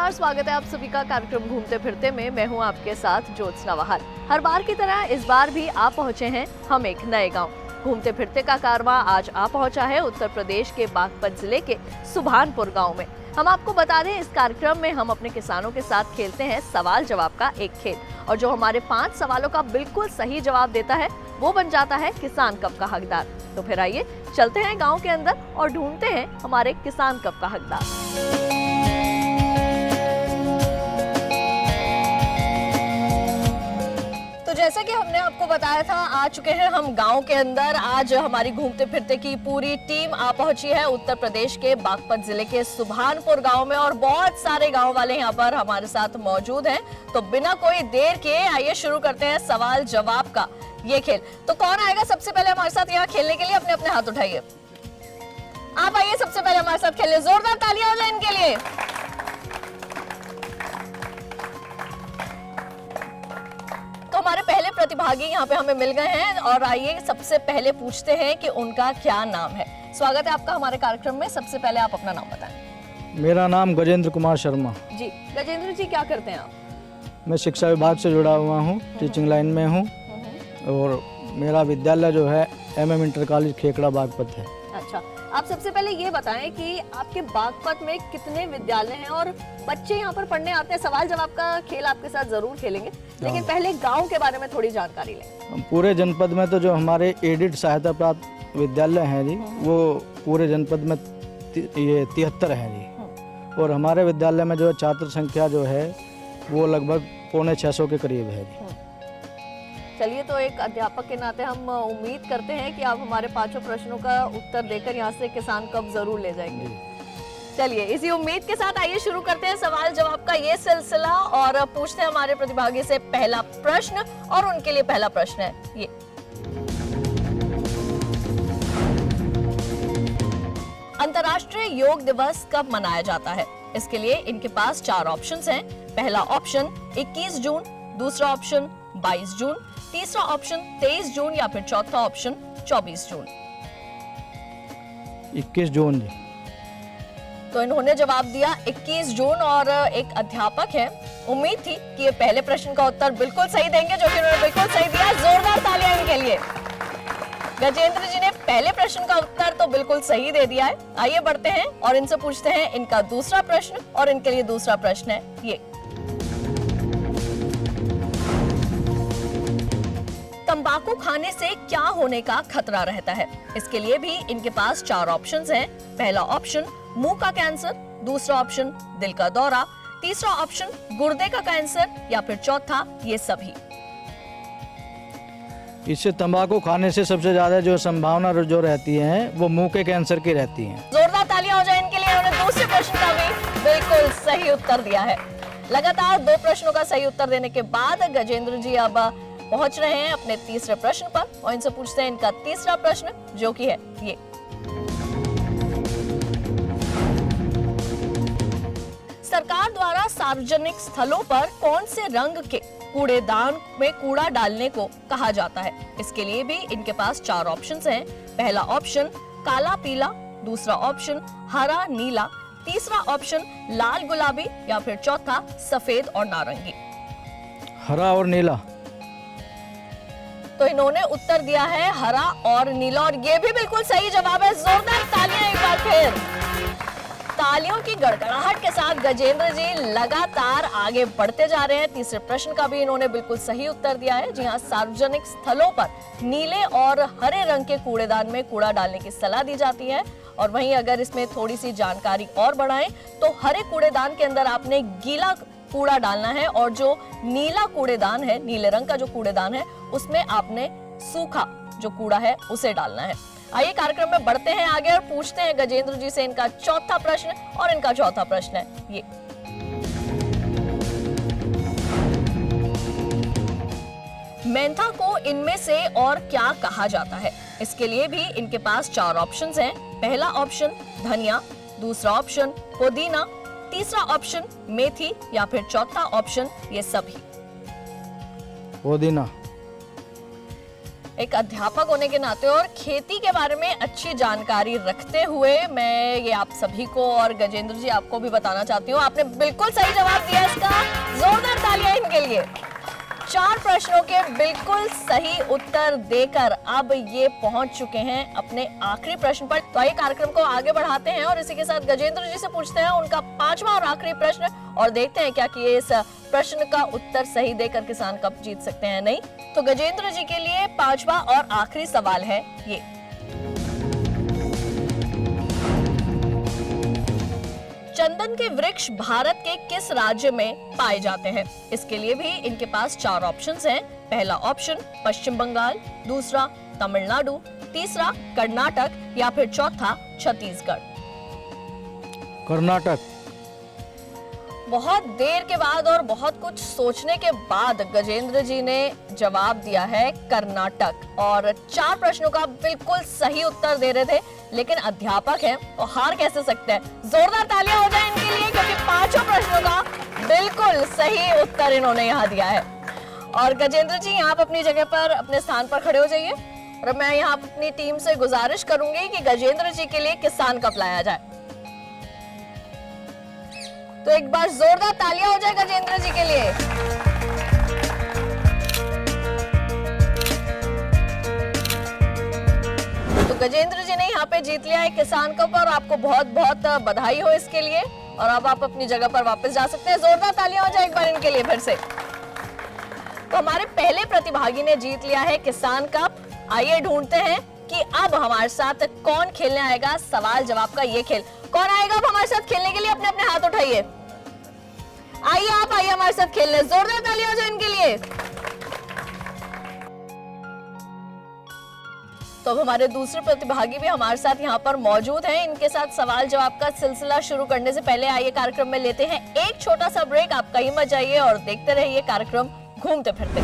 नमस्कार, स्वागत है आप सभी का कार्यक्रम घूमते फिरते में। मैं हूं आपके साथ ज्योत्सना बहार। हर बार की तरह इस बार भी आप पहुंचे हैं हम एक नए गांव। घूमते फिरते का कारवां आज आ पहुंचा है उत्तर प्रदेश के बागपत जिले के सुभानपुर गांव में। हम आपको बता दें, इस कार्यक्रम में हम अपने किसानों के साथ खेलते हैं सवाल जवाब का एक खेल, और जो हमारे 5 सवालों का बिल्कुल सही जवाब देता है वो बन जाता है किसान कप का हकदार। तो फिर आइए चलते हैं गाँव के अंदर और ढूंढते हैं हमारे किसान कप का हकदार। तो जैसा कि हमने आपको बताया था, आ चुके हैं हम गांव के अंदर। आज हमारी घूमते फिरते की पूरी टीम आ पहुंची है उत्तर प्रदेश के बागपत जिले के सुभानपुर गांव में, और बहुत सारे गांव वाले यहां पर हमारे साथ मौजूद हैं। तो बिना कोई देर के आइए शुरू करते हैं सवाल जवाब का ये खेल। तो कौन आएगा सबसे पहले हमारे साथ यहाँ खेलने के लिए? अपने अपने हाथ उठाइए। आप आइए सबसे पहले हमारे साथ खेलिए। जोरदार तालियां हो जाए इनके लिए। हमारे पहले प्रतिभागी यहाँ पे हमें मिल गए हैं, और आइए सबसे पहले पूछते हैं कि उनका क्या नाम है। स्वागत है आपका हमारे कार्यक्रम में। सबसे पहले आप अपना नाम बताएं। मेरा नाम गजेंद्र कुमार शर्मा। जी गजेंद्र जी, क्या करते हैं आप? मैं शिक्षा विभाग से जुड़ा हुआ हूँ, टीचिंग लाइन में हूँ, और मेरा विद्यालय जो है MM inter college Khekra Baghpat है। अच्छा, आप सबसे पहले ये बताएं कि आपके बागपत में कितने विद्यालय हैं और बच्चे यहाँ पर पढ़ने आते हैं? सवाल जवाब का खेल आपके साथ जरूर खेलेंगे, लेकिन पहले गांव के बारे में थोड़ी जानकारी लें। पूरे जनपद में तो जो हमारे एडिड सहायता प्राप्त विद्यालय हैं जी, वो पूरे जनपद में ये 73 हैं जी, और हमारे विद्यालय में जो है छात्र संख्या जो है वो लगभग 650 के करीब है जी। चलिए, तो एक अध्यापक के नाते हम उम्मीद करते हैं कि आप हमारे 5 प्रश्नों का उत्तर देकर यहाँ से किसान कप जरूर ले जाएंगे। चलिए, इसी उम्मीद के साथ आइए शुरू करते हैं सवाल जवाब का ये सिलसिला, और पूछते हैं हमारे प्रतिभागी से पहला प्रश्न। और उनके लिए पहला प्रश्न है ये। अंतर्राष्ट्रीय योग दिवस कब मनाया जाता है? इसके लिए इनके पास 4 ऑप्शंस हैं। पहला ऑप्शन 21 जून, दूसरा ऑप्शन 22 जून, तीसरा ऑप्शन 23 जून, या फिर चौथा ऑप्शन 24 जून। 21 जून जी। तो इन्होंने जवाब दिया 21 जून, और एक अध्यापक है, उम्मीद थी कि ये पहले प्रश्न का उत्तर बिल्कुल सही देंगे, जो कि उन्होंने बिल्कुल सही दिया। जोरदार तालियां इनके लिए। गजेंद्र जी ने पहले प्रश्न का उत्तर तो बिल्कुल सही दे दिया है। आइए बढ़ते हैं और इनसे पूछते हैं इनका दूसरा प्रश्न, और इनके लिए दूसरा प्रश्न है ये। तंबाकू खाने से क्या होने का खतरा रहता है? इसके लिए भी इनके पास 4 ऑप्शंस हैं। पहला ऑप्शन मुंह का कैंसर, दूसरा ऑप्शन दिल का दौरा, तीसरा ऑप्शन गुर्दे का कैंसर, या फिर चौथा ये सभी। इससे तंबाकू खाने से सबसे ज्यादा जो संभावना जो रहती है वो मुंह के कैंसर की रहती है। जोरदार तालियां हो जाए इनके लिए। उन्होंने दूसरे प्रश्न का भी बिल्कुल सही उत्तर दिया है। लगातार 2 प्रश्नों का सही उत्तर देने के बाद गजेंद्र जी अब पहुंच रहे हैं अपने तीसरे प्रश्न पर, और इनसे पूछते हैं इनका तीसरा प्रश्न, जो कि है ये। सरकार द्वारा सार्वजनिक स्थलों पर कौन से रंग के कूड़ेदान में कूड़ा डालने को कहा जाता है? इसके लिए भी इनके पास 4 ऑप्शंस हैं। पहला ऑप्शन काला पीला, दूसरा ऑप्शन हरा नीला, तीसरा ऑप्शन लाल गुलाबी, या फिर चौथा सफेद और नारंगी। हरा और नीला। तो इन्होंने उत्तर दिया है हरा और नीला, और ये भी बिल्कुल सही जवाब है। जोरदार तालियां एक बार फिर। तालियों की गड़गड़ाहट के साथ गजेंद्र जी लगातार आगे बढ़ते जा रहे हैं। तीसरे प्रश्न का भी इन्होंने बिल्कुल सही उत्तर दिया है। जी हाँ, सार्वजनिक स्थलों पर नीले और हरे रंग के कूड़ेदान में कूड़ा डालने की सलाह दी जाती है। और वहीं अगर इसमें थोड़ी सी जानकारी और बढ़ाएं तो हरे कूड़ेदान के अंदर आपने गीला कूड़ा डालना है, और जो नीला कूड़ेदान है, नीले रंग का जो कूड़ेदान है, उसमें आपने सूखा जो कूड़ा है उसे डालना है। आइए कार्यक्रम में बढ़ते हैं आगे और पूछते हैं गजेंद्र जी से इनका चौथा प्रश्न, और इनका चौथा प्रश्न है ये। मेंथा को इनमें से और क्या कहा जाता है? इसके लिए भी इनके पास 4 ऑप्शंस हैं। पहला ऑप्शन धनिया, दूसरा ऑप्शन पुदीना, तीसरा ऑप्शन मेथी, या फिर चौथा ऑप्शन ये सभी। पुदीना। एक अध्यापक होने के नाते और खेती के बारे में अच्छी जानकारी रखते हुए मैं ये आप सभी को और गजेंद्र जी आपको भी बताना चाहती हूँ, आपने बिल्कुल सही जवाब दिया इसका। जोरदार तालियां इनके लिए। 4 प्रश्नों के बिल्कुल सही उत्तर देकर अब ये पहुंच चुके हैं अपने आखिरी प्रश्न पर। तो आइए कार्यक्रम को आगे बढ़ाते हैं और इसी के साथ गजेंद्र जी से पूछते हैं उनका 5वां और आखिरी प्रश्न और देखते हैं क्या कि ये इस प्रश्न का उत्तर सही देकर किसान कप जीत सकते हैं नहीं। तो गजेंद्र जी के लिए 5वां और आखिरी सवाल है ये। चंदन के वृक्ष भारत के किस राज्य में पाए जाते हैं? इसके लिए भी इनके पास 4 ऑप्शंस हैं। पहला ऑप्शन पश्चिम बंगाल, दूसरा तमिलनाडु, तीसरा कर्नाटक या फिर चौथा छत्तीसगढ़। कर्नाटक। बहुत देर के बाद और बहुत कुछ सोचने के बाद गजेंद्र जी ने जवाब दिया है कर्नाटक और 4 प्रश्नों का बिल्कुल सही उत्तर दे रहे थे, लेकिन अध्यापक हैं तो हार कैसे सकते हैं। जोरदार तालियां हो जाए इनके लिए क्योंकि 5 प्रश्नों का बिल्कुल सही उत्तर इन्होंने यहाँ दिया है। और गजेंद्र जी आप अपनी जगह पर अपने स्थान पर खड़े हो जाइए और मैं यहाँ अपनी टीम से गुजारिश करूंगी कि गजेंद्र जी के लिए किसान कप लाया जाए। तो एक बार जोरदार तालियां हो जाए गजेंद्र जी के लिए। तो गजेंद्र जी ने यहाँ पे जीत लिया है किसान कप और आपको बहुत बहुत बधाई हो इसके लिए और अब आप अपनी जगह पर वापस जा सकते हैं। जोरदार तालियां हो जाए एक बार इनके लिए फिर से। तो हमारे पहले प्रतिभागी ने जीत लिया है किसान कप। आइए ढूंढते हैं कि अब हमारे साथ कौन खेलने आएगा सवाल जवाब का ये खेल। कौन आएगा अब हमारे साथ खेलने के लिए? अपने अपने हाथ उठाइए। आइए आप आइए हमारे साथ खेलने। जोरदार तालियां हो जाए इनके लिए। तो अब हमारे दूसरे प्रतिभागी भी हमारे साथ यहाँ पर मौजूद हैं। इनके साथ सवाल जवाब का सिलसिला शुरू करने से पहले आइए कार्यक्रम में लेते हैं एक छोटा सा ब्रेक। आप कहीं मत जाइए और देखते रहिए कार्यक्रम घूमते फिरते।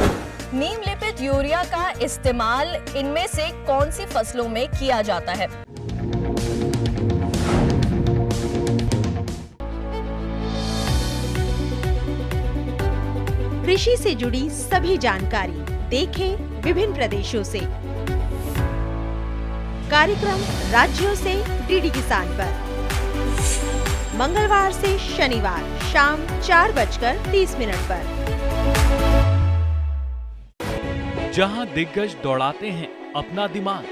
नीम लेपित यूरिया का इस्तेमाल इनमें से कौन सी फसलों में किया जाता है? कृषि से जुड़ी सभी जानकारी देखें विभिन्न प्रदेशों से। कार्यक्रम राज्यों से डीडी किसान पर मंगलवार से शनिवार शाम 4:30 पर। जहां दिग्गज दौड़ाते हैं अपना दिमाग,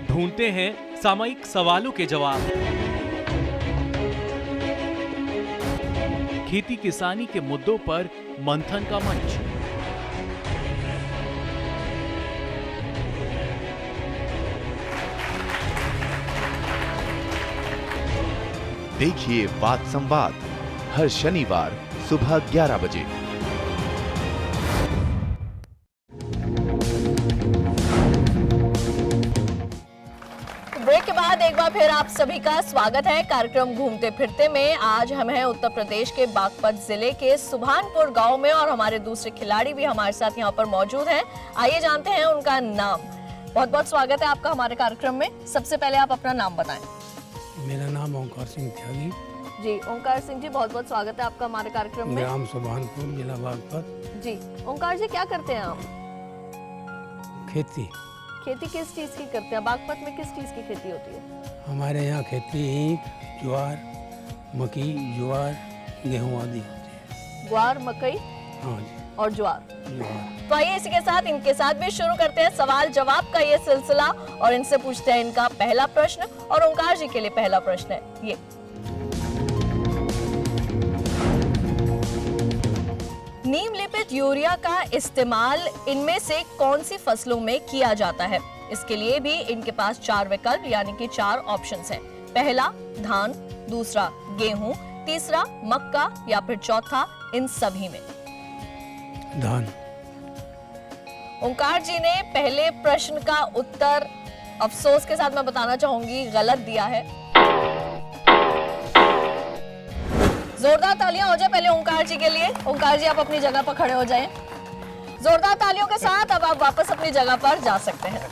ढूंढते हैं सामयिक सवालों के जवाब, खेती किसानी के मुद्दों पर मंथन का मंच। देखिए बात संवाद हर शनिवार सुबह 11 बजे। ब्रेक के बाद एक बार फिर आप सभी का स्वागत है कार्यक्रम घूमते फिरते में। आज हम हैं उत्तर प्रदेश के बागपत जिले के सुभानपुर गांव में और हमारे दूसरे खिलाड़ी भी हमारे साथ यहां पर मौजूद हैं। आइए जानते हैं उनका नाम। बहुत बहुत स्वागत है आपका हमारे कार्यक्रम में। सबसे पहले आप अपना नाम बताएं। मेरा नाम ओंकार सिंह त्यागी। जी ओंकार सिंह जी बहुत बहुत स्वागत है आपका हमारे कार्यक्रम में। ग्राम सुभानपुर जिला बागपत। जी ओंकार जी क्या करते हैं आप? खेती। खेती किस चीज की करते हैं? बागपत में किस चीज की खेती होती है? हमारे यहाँ खेती ईख, ज्वार, मकई, ज्वार, गेहूँ आदि होती है। ग्वार, मकई हाँ जी और ज्वार। ज्वार। तो आइए इसी के साथ इनके साथ भी शुरू करते हैं सवाल जवाब का ये सिलसिला और इनसे पूछते हैं इनका पहला प्रश्न। और ओंकार जी के लिए पहला प्रश्न है ये। नीम लेपित यूरिया का इस्तेमाल इनमें से कौन सी फसलों में किया जाता है? इसके लिए भी इनके पास 4 विकल्प यानी कि 4 ऑप्शंस हैं। पहला धान, दूसरा गेहूं, तीसरा मक्का या फिर चौथा इन सभी में। धान। ओंकार जी ने पहले प्रश्न का उत्तर अफसोस के साथ मैं बताना चाहूंगी गलत दिया है। जोरदार तालियां हो जाए पहले ओंकार जी के लिए। ओंकार जी आप अपनी जगह पर खड़े हो जाएं। जोरदार तालियों के साथ अब आप वापस अपनी जगह पर जा सकते हैं।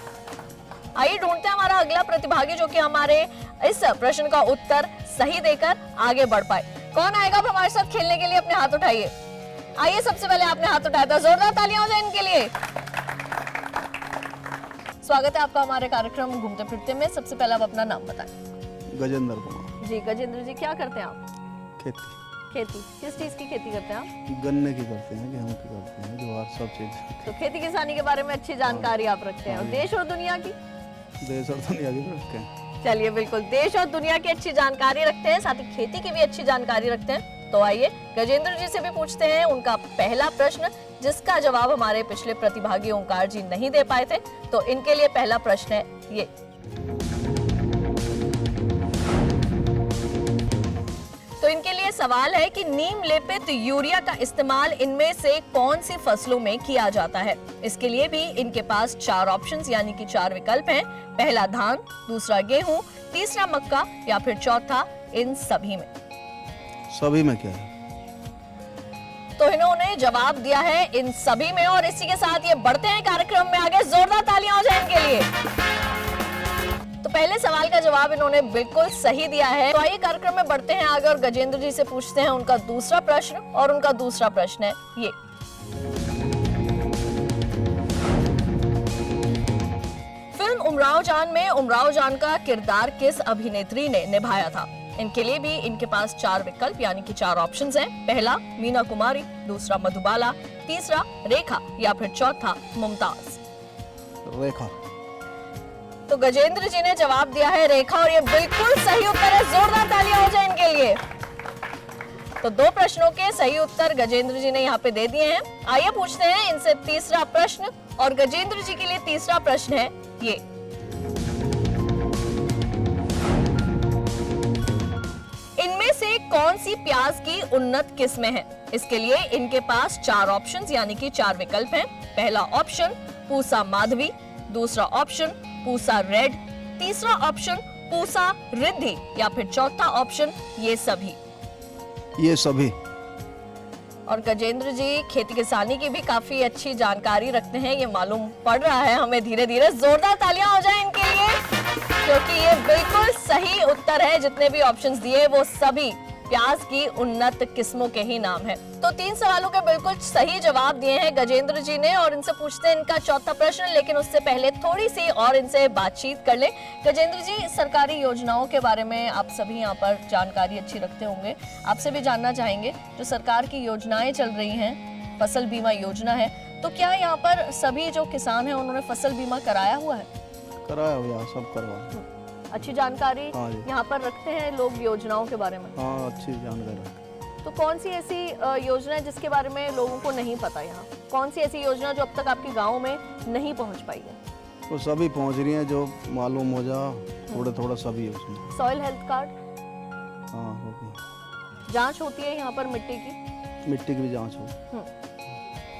आइए ढूंढते हैं हमारा अगला प्रतिभागी जो कि हमारे इस प्रश्न का उत्तर सही देकर आगे बढ़ पाए। कौन आएगा अब हमारे साथ खेलने के लिए? अपने हाथ उठाइए। आइए, सबसे पहले आपने हाथ उठाया था, जोरदार तालियां हो जाए इनके लिए। स्वागत है आपका हमारे कार्यक्रम घूमते फिरते में। सबसे पहले आप अपना नाम बताएं। गजेंद्र कुमार। जी गजेंद्र जी, क्या करते हैं आप? खेती। खेती, किस चीज की खेती करते हैं आप? गन्ने की करते हैं, गेहूं की करते हैं, ज्वार, सब चीज। तो खेती किसानी के बारे में अच्छी जानकारी आप रखते हैं, और देश और दुनिया की? देश और दुनिया की भी रखते हैं। चलिए, बिल्कुल देश और दुनिया की अच्छी जानकारी रखते हैं, साथ ही खेती की भी अच्छी जानकारी रखते हैं। तो आइए गजेंद्र जी से भी पूछते हैं उनका पहला प्रश्न, जिसका जवाब हमारे पिछले प्रतिभागी ओंकार जी नहीं दे पाए थे। तो इनके लिए पहला प्रश्न है ये। तो इनके लिए सवाल है कि नीम लेपित यूरिया का इस्तेमाल इनमें से कौन सी फसलों में किया जाता है? इसके लिए भी इनके पास 4 ऑप्शंस यानी कि 4 विकल्प हैं। पहला धान, दूसरा गेहूं, तीसरा मक्का या फिर चौथा इन सभी में। सभी में क्या है? तो इन्होंने जवाब दिया है इन सभी में, और इसी के साथ ये बढ़ते हैं कार्यक्रम में आगे। जोरदार तालियां हो जाए इनके लिए। तो पहले सवाल का जवाब इन्होंने बिल्कुल सही दिया है। तो आइए कार्यक्रम में बढ़ते हैं आगे और गजेंद्र जी से पूछते हैं उनका दूसरा प्रश्न, और उनका दूसरा प्रश्न है ये। फिल्म उमराव जान में उमराव जान का किरदार किस अभिनेत्री ने निभाया था? इनके लिए भी इनके पास 4 विकल्प यानी कि 4 ऑप्शंस हैं। पहला मीना कुमारी, दूसरा मधुबाला, तीसरा रेखा या फिर चौथा मुमताज। रेखा। तो गजेंद्र जी ने जवाब दिया है रेखा, और ये बिल्कुल सही उत्तर है। जोरदार तालियां हो जाए इनके लिए। तो 2 प्रश्नों के सही उत्तर गजेंद्र जी ने यहाँ पे दे दिए हैं। आइए पूछते हैं इनसे तीसरा प्रश्न, और गजेंद्र जी के लिए तीसरा प्रश्न है ये। इनमें से कौन सी प्याज की उन्नत किस्में हैं? इसके लिए इनके पास 4 ऑप्शंस यानी कि 4 विकल्प हैं। पहला ऑप्शन पूसा माधवी, दूसरा ऑप्शन पूसा रेड, तीसरा ऑप्शन पूसा रिद्धि या फिर चौथा ऑप्शन ये सभी। ये सभी। और गजेंद्र जी खेती किसानी की भी काफी अच्छी जानकारी रखते हैं, ये मालूम पड़ रहा है हमें धीरे धीरे। जोरदार तालियां हो जाए इनके लिए, क्योंकि ये बिल्कुल सही उत्तर है। जितने भी ऑप्शंस दिए वो सभी प्याज की उन्नत किस्मों के ही नाम है। तो 3 सवालों के बिल्कुल सही जवाब दिए हैं गजेंद्र जी ने, और इनसे पूछते हैं इनका चौथा प्रश्न। लेकिन उससे पहले थोड़ी सी और इनसे बातचीत कर ले। गजेंद्र जी, सरकारी योजनाओं के बारे में आप सभी यहाँ पर जानकारी अच्छी रखते होंगे, आपसे भी जानना चाहेंगे जो सरकार की योजनाएं चल रही हैं, फसल बीमा योजना है, तो क्या यहाँ पर सभी जो किसान हैं उन्होंने फसल बीमा कराया हुआ है? कराया हुआ, सब करवा। अच्छी जानकारी हाँ जी। यहाँ पर रखते हैं लोग योजनाओं के बारे में? हाँ, अच्छी जानकारी। तो कौन सी ऐसी योजना है जिसके बारे में लोगों को नहीं पता? यहाँ कौन सी ऐसी योजना जो अब तक आपके गांव में नहीं पहुँच पाई है? वो सभी पहुंच रही हैं, जो मालूम हो जा थोड़ा थोड़ा सभी उसमें। Soil health card? हाँ, हो गई। जांच होती है यहाँ पर मिट्टी की? मिट्टी की भी जांच हो।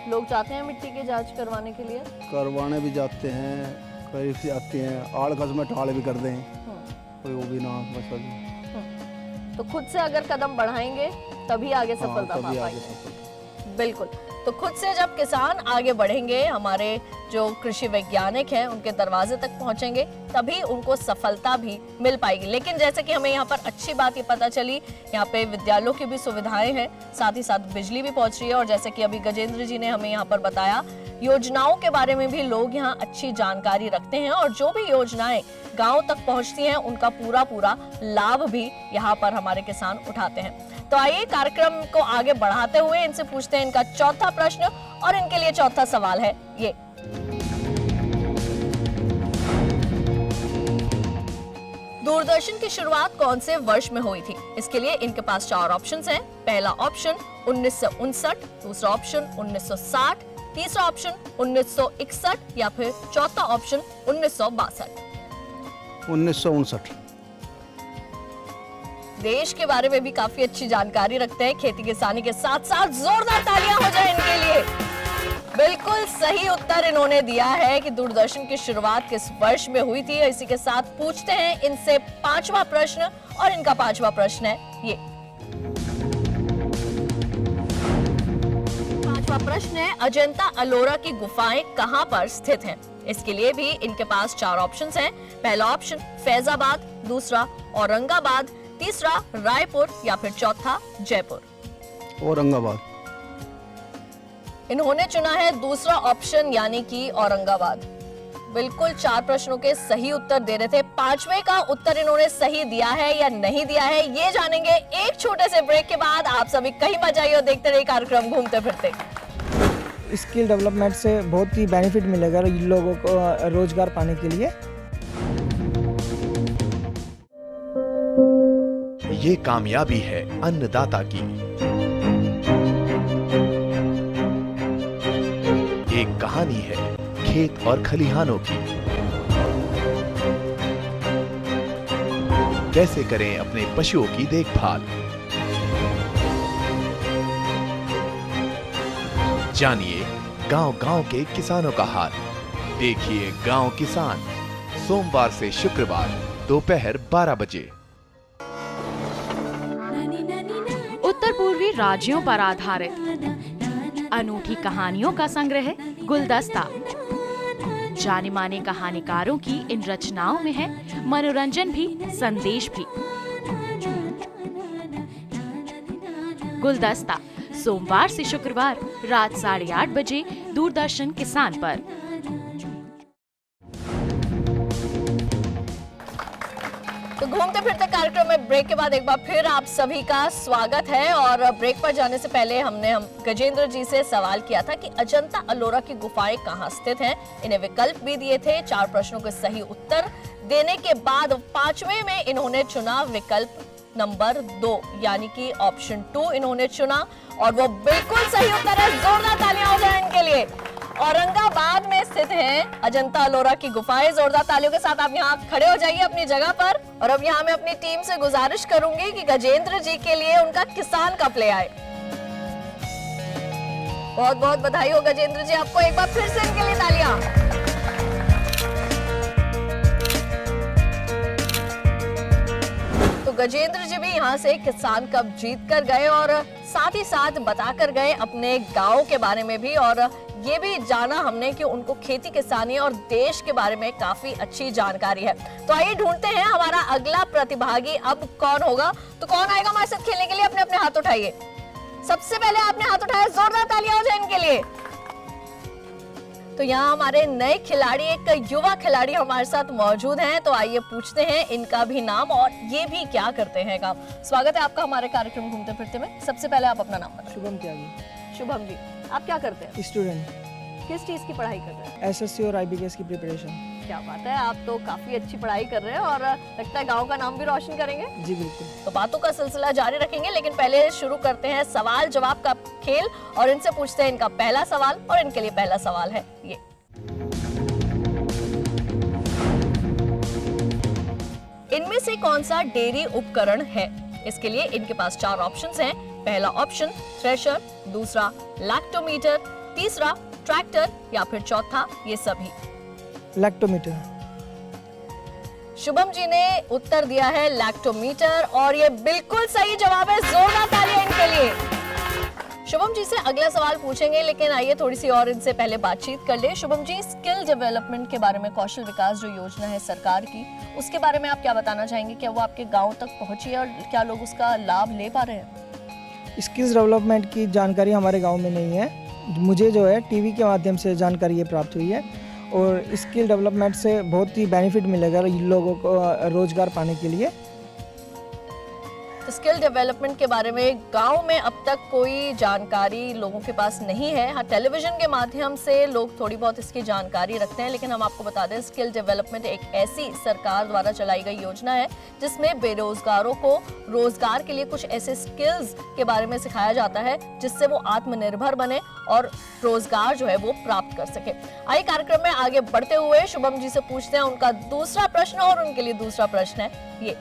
लोग जाते हैं मिट्टी की जांच करवाने के लिए? करवाने भी जाते हैं, कई जाती हैं, आड़ कसम ठाड़ भी कर दें, कोई वो भी ना फसल। तो खुद से अगर कदम बढ़ाएंगे तभी आगे सफलता पा पाएंगे। बिल्कुल। तो खुद से जब किसान आगे बढ़ेंगे, हमारे जो कृषि वैज्ञानिक हैं उनके दरवाजे तक पहुंचेंगे, तभी उनको सफलता भी मिल पाएगी। लेकिन जैसे कि हमें यहाँ पर अच्छी बात ये पता चली, यहाँ पे विद्यालयों की भी सुविधाएं हैं, साथ ही साथ बिजली भी पहुंच रही है, और जैसे कि अभी गजेंद्र जी ने हमें यहाँ पर बताया, योजनाओं के बारे में भी लोग यहाँ अच्छी जानकारी रखते हैं, और जो भी योजनाएं गांव तक पहुंचती हैं उनका पूरा लाभ भी यहाँ पर हमारे किसान उठाते हैं। तो आइए कार्यक्रम को आगे बढ़ाते हुए इनसे पूछते हैं इनका चौथा प्रश्न, और इनके लिए चौथा सवाल है ये। दूरदर्शन की शुरुआत कौन से वर्ष में हुई थी? इसके लिए इनके पास 4 ऑप्शंस हैं। पहला ऑप्शन 1959, दूसरा ऑप्शन 1960, तीसरा ऑप्शन 1961 या फिर चौथा ऑप्शन 1962। 1959। देश के बारे में भी काफी अच्छी जानकारी रखते हैं खेती किसानी के साथ साथ। जोरदार तालियां हो जाए इनके लिए। बिल्कुल सही उत्तर इन्होंने दिया है कि दूरदर्शन की शुरुआत किस वर्ष में हुई थी। इसी के साथ पूछते हैं इनसे 5वां प्रश्न, और इनका 5वां प्रश्न है ये। 5वां प्रश्न है, अजंता अलोरा की गुफाएं कहां पर स्थित हैं? इसके लिए भी इनके पास 4 ऑप्शंस हैं। पहला ऑप्शन फैजाबाद, दूसरा औरंगाबाद, तीसरा रायपुर या फिर चौथा जयपुर। औरंगाबाद। इन्होंने चुना है दूसरा ऑप्शन यानी कि औरंगाबाद। बिल्कुल 4 प्रश्नों के सही उत्तर दे रहे थे। 5वें का उत्तर इन्होंने सही दिया है या नहीं दिया है, ये जानेंगे एक छोटे से ब्रेक के बाद। आप सभी कहीं मत जाइए और देखते रहिए कार्यक्रम घूमते फिरते। स्किल डेवलपमेंट से बहुत ही बेनिफिट मिलेगा इन लोगों को रोजगार पाने के लिए। ये कामयाबी है अन्नदाता की, एक कहानी है खेत और खलिहानों की। कैसे करें अपने पशुओं की देखभाल, जानिए गांव-गांव के किसानों का हाल। देखिए गांव किसान, सोमवार से शुक्रवार दोपहर 12 बजे। उत्तर पूर्वी राज्यों पर आधारित अनूठी कहानियों का संग्रह गुलदस्ता। जाने माने कहानीकारों की इन रचनाओं में है मनोरंजन भी, संदेश भी। गुलदस्ता सोमवार से शुक्रवार रात 8:30 बजे दूरदर्शन किसान पर। तो घूमते फिरते कार्यक्रम में ब्रेक के बाद एक बार फिर आप सभी का स्वागत है। और ब्रेक पर जाने से पहले हम गजेंद्र जी से सवाल किया था कि अजंता अलोरा की गुफाएं कहाँ स्थित हैं। इन्हें विकल्प भी दिए थे। 4 प्रश्नों के सही उत्तर देने के बाद 5वें में इन्होंने चुना विकल्प नंबर 2 यानी कि ऑप्शन 2 इन्होंने चुना और वो बिल्कुल सही उत्तर है। जोरदार तालियां हो जाए इनके लिए। औरंगाबाद में स्थित है अजंता अलोरा की गुफाएं। जोरदार तालियों के साथ आप यहाँ खड़े हो जाइए अपनी जगह पर। और अब यहाँ मैं अपनी टीम से गुजारिश करूंगी कि गजेंद्र जी के लिए उनका किसान का प्ले आए। बहुत बहुत बधाई हो गजेंद्र जी आपको, एक बार फिर से इनके लिए तालियां। तो गजेंद्र जी भी यहाँ से किसान कप जीत कर गए और साथ ही साथ बता कर गए अपने गांव के बारे में भी। और ये भी जाना हमने कि उनको खेती किसानी और देश के बारे में काफी अच्छी जानकारी है। तो आइए ढूंढते हैं हमारा अगला प्रतिभागी अब कौन होगा। तो कौन आएगा हमारे साथ खेलने के लिए? अपने अपने हाथ उठाइए। सबसे पहले आपने हाथ उठाया, जोरदार तालियां हो जाए इनके लिए। तो यहाँ हमारे नए खिलाड़ी, एक युवा खिलाड़ी हमारे साथ मौजूद हैं। तो आइए पूछते हैं इनका भी नाम और ये भी क्या करते हैं काम। स्वागत है आपका हमारे कार्यक्रम घूमते फिरते में। सबसे पहले आप अपना नाम बताइए। शुभम त्यागी। शुभम जी, आप क्या करते हैं? स्टूडेंट। किस चीज की पढ़ाई कर रहे हैं? एसएससी और आईबीकेएस की प्रिपरेशन। क्या बात है, आप तो काफी अच्छी पढ़ाई कर रहे हैं और लगता है गांव का नाम भी रोशन करेंगे। जी बिल्कुल। तो बातों का सिलसिला जारी रखेंगे, लेकिन पहले शुरू करते हैं सवाल जवाब का खेल और इनसे पूछते हैं इनका पहला सवाल। और इनके लिए पहला सवाल है ये। इनमें से कौन सा डेयरी उपकरण है? इसके लिए इनके पास 4 ऑप्शंस हैं। पहला ऑप्शन थ्रेशर, दूसरा लैक्टोमीटर, तीसरा ट्रैक्टर या फिर चौथा ये सभी। लैक्टोमीटर। शुभम जी ने उत्तर दिया है लैक्टोमीटर और ये बिल्कुल सही जवाब है। जोरदार तालियां इनके लिए। शुभम जी से अगला सवाल पूछेंगे, लेकिन आइए थोड़ी सी और इनसे पहले बातचीत कर ले। शुभम जी, स्किल डेवलपमेंट के बारे में, कौशल विकास जो योजना है सरकार की, उसके बारे में आप क्या बताना चाहेंगे? क्या वो आपके गांव तक पहुंची है और क्या लोग उसका लाभ ले पा रहे हैं? स्किल्स डेवलपमेंट की जानकारी हमारे गांव में नहीं है। मुझे जो है टीवी के माध्यम से जानकारी ये प्राप्त हुई है और स्किल डेवलपमेंट से बहुत ही बेनिफिट मिलेगा इन लोगों को रोजगार पाने के लिए। तो स्किल डेवलपमेंट के बारे में गांव में अब तक कोई जानकारी लोगों के पास नहीं है। हाँ, टेलीविजन के माध्यम से लोग थोड़ी बहुत इसकी जानकारी रखते हैं, लेकिन हम आपको बता दें स्किल डेवलपमेंट एक ऐसी सरकार द्वारा चलाई गई योजना है जिसमें बेरोजगारों को रोजगार के लिए कुछ ऐसे स्किल्स के बारे में सिखाया जाता है जिससे वो आत्मनिर्भर बने और रोजगार जो है वो प्राप्त कर सके। आइए कार्यक्रम में आगे बढ़ते हुए शुभम जी से पूछते हैं उनका दूसरा प्रश्न और उनके लिए दूसरा प्रश्न है ये।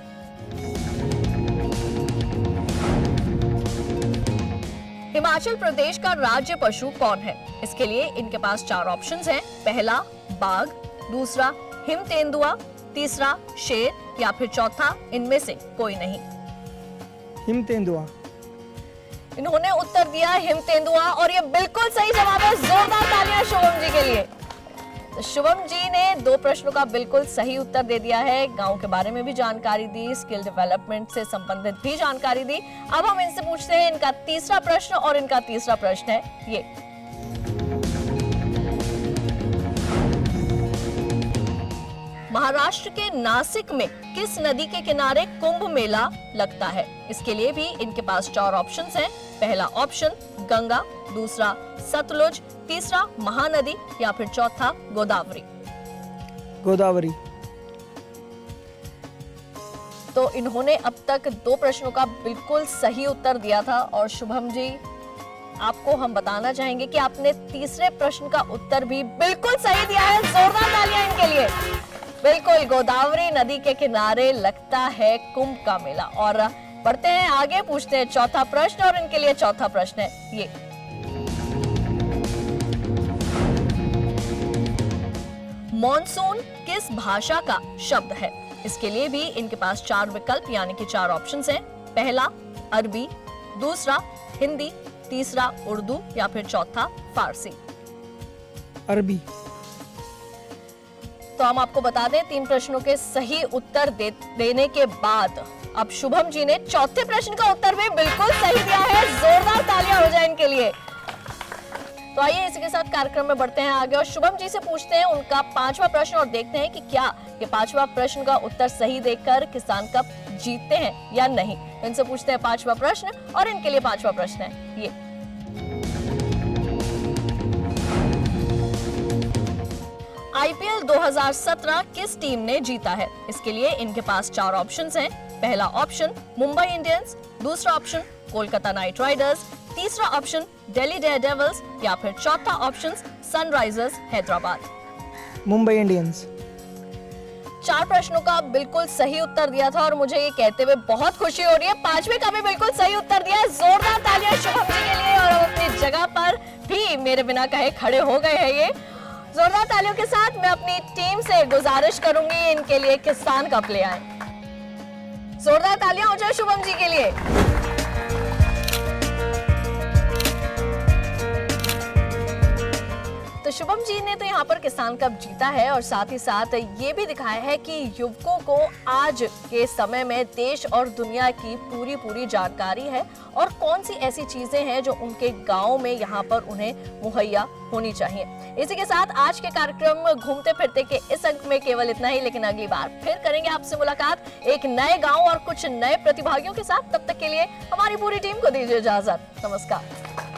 हिमाचल प्रदेश का राज्य पशु कौन है? इसके लिए इनके पास 4 ऑप्शंस हैं। पहला बाघ, दूसरा हिम तेंदुआ, तीसरा शेर या फिर चौथा इनमें से कोई नहीं। हिम तेंदुआ। इन्होंने उत्तर दिया हिम तेंदुआ और ये बिल्कुल सही जवाब है। जोरदार तालियां शुभम जी के लिए। तो शुभम जी ने 2 प्रश्नों का बिल्कुल सही उत्तर दे दिया है। गांव के बारे में भी जानकारी दी, स्किल डेवलपमेंट से संबंधित भी जानकारी दी। अब हम इनसे पूछते हैं इनका तीसरा प्रश्न और इनका तीसरा प्रश्न है ये। महाराष्ट्र के नासिक में किस नदी के किनारे कुंभ मेला लगता है? इसके लिए भी इनके पास 4 ऑप्शंस हैं। पहला ऑप्शन गंगा, दूसरा सतलुज, तीसरा महानदी या फिर चौथा गोदावरी। गोदावरी। तो इन्होंने अब तक 2 प्रश्नों का बिल्कुल सही उत्तर दिया था और शुभम जी आपको हम बताना चाहेंगे कि आपने तीसरे प्रश्न का उत्तर भी बिल्कुल सही दिया है। जोरदार तालियां इनके लिए। बिल्कुल, गोदावरी नदी के किनारे लगता है कुंभ का मेला। और बढ़ते हैं आगे, पूछते हैं चौथा प्रश्न और इनके लिए चौथा प्रश्न है ये। मॉनसून किस भाषा का शब्द है? इसके लिए भी इनके पास 4 विकल्प यानी कि 4 ऑप्शंस हैं। पहला अरबी, दूसरा हिंदी, तीसरा उर्दू या फिर चौथा फारसी। अरबी। तो हम आपको बता दें 3 प्रश्नों के सही उत्तर देने के बाद अब शुभम जी ने चौथे प्रश्न का उत्तर भी बिल्कुल सही दिया है। जोरदार तालियां हो जाए इनके लिए। तो आइए इसी के साथ कार्यक्रम में बढ़ते हैं आगे और शुभम जी से पूछते हैं उनका 5वां प्रश्न और देखते हैं कि क्या ये 5वां प्रश्न का उत्तर सही देकर किसान कप जीतते हैं या नहीं। इनसे पूछते हैं 5वां प्रश्न और इनके लिए 5वां प्रश्न है ये। आईपीएल 2017 किस टीम ने जीता है? इसके लिए इनके पास 4 ऑप्शंस हैं। पहला ऑप्शन मुंबई इंडियंस, दूसरा ऑप्शन कोलकाता नाइट राइडर्स, तीसरा ऑप्शन दिल्ली डेयरडेविल्स या फिर चौथा option Sunrisers Hyderabad. Mumbai Indians. 4 प्रश्नों का बिल्कुल सही उत्तर दिया था और मुझे ये कहते हुए बहुत खुशी हो रही है 5वें का भी बिल्कुल सही उत्तर दिया है। जोरदार तालियां शुभम जी के लिए। और अपनी जगह पर भी मेरे बिना कहे खड़े हो गए हैं ये। जोरदार तालियों के साथ मैं अपनी टीम से गुजारिश करूंगी इनके लिए किसान कप ले आए। जोरदार तालियां हो जाए शुभम जी के लिए। तो शुभम जी ने तो यहाँ पर किसान कप जीता है और साथ ही साथ ये भी दिखाया है कि युवकों को आज के समय में देश और दुनिया की पूरी जानकारी है और कौन सी ऐसी चीजें हैं जो उनके गांव में यहाँ पर उन्हें मुहैया होनी चाहिए। इसी के साथ आज के कार्यक्रम घूमते फिरते के इस अंक में केवल इतना ही, लेकिन अगली बार फिर करेंगे आपसे मुलाकात एक नए गाँव और कुछ नए प्रतिभागियों के साथ। तब तक के लिए हमारी पूरी टीम को दीजिए इजाजत। नमस्कार।